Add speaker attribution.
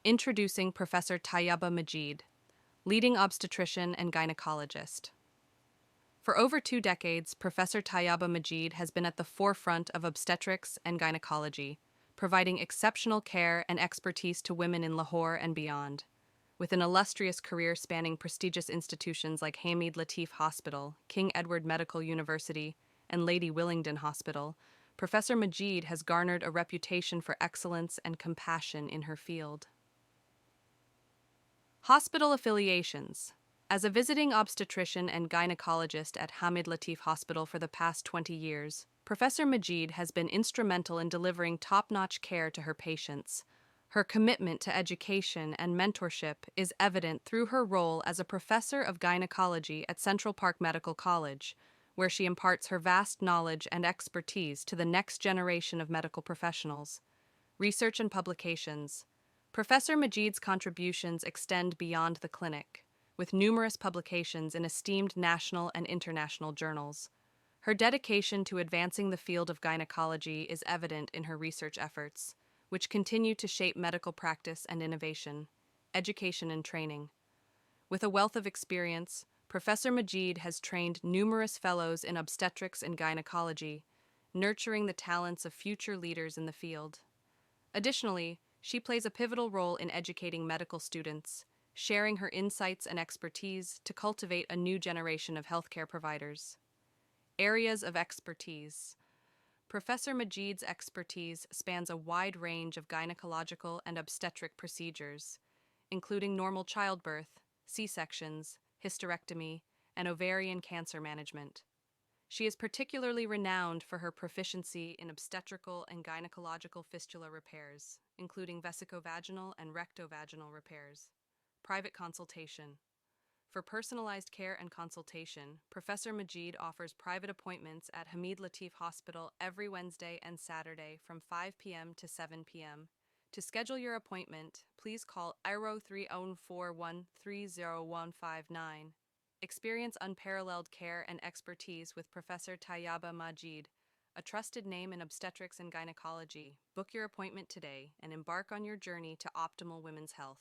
Speaker 1: Introducing Professor Tayyaba Majeed, leading obstetrician and gynecologist. For over 2 decades, Professor Tayyaba Majeed has been at the forefront of obstetrics and gynecology, providing exceptional care and expertise to women in Lahore and beyond. With an illustrious career spanning prestigious institutions like Hameed Latif Hospital, King Edward Medical University, and Lady Willingdon Hospital, Professor Majeed has garnered a reputation for excellence and compassion in her field. Hospital affiliations. As a visiting obstetrician and gynecologist at Hameed Latif Hospital for the past 20 years, Professor Majeed has been instrumental in delivering top-notch care to her patients. Her commitment to education and mentorship is evident through her role as a professor of gynecology at Central Park Medical College, where she imparts her vast knowledge and expertise to the next generation of medical professionals. Research and publications. Professor Majeed's contributions extend beyond the clinic, with numerous publications in esteemed national and international journals. Her dedication to advancing the field of gynecology is evident in her research efforts, which continue to shape medical practice and innovation, education and training. With a wealth of experience, Professor Majeed has trained numerous fellows in obstetrics and gynecology, nurturing the talents of future leaders in the field. Additionally, she plays a pivotal role in educating medical students, sharing her insights and expertise to cultivate a new generation of healthcare providers. Areas of expertise. Professor Majeed's expertise spans a wide range of gynecological and obstetric procedures, including normal childbirth, C-sections, hysterectomy, and ovarian cancer management. She is particularly renowned for her proficiency in obstetrical and gynecological fistula repairs, including vesicovaginal and rectovaginal repairs. Private consultation. For personalized care and consultation, Professor Majeed offers private appointments at Hameed Latif Hospital every Wednesday and Saturday from 5 p.m. to 7 p.m. To schedule your appointment, please call 0341303159. Experience unparalleled care and expertise with Professor Tayyaba Majeed, a trusted name in obstetrics and gynecology. Book your appointment today and embark on your journey to optimal women's health.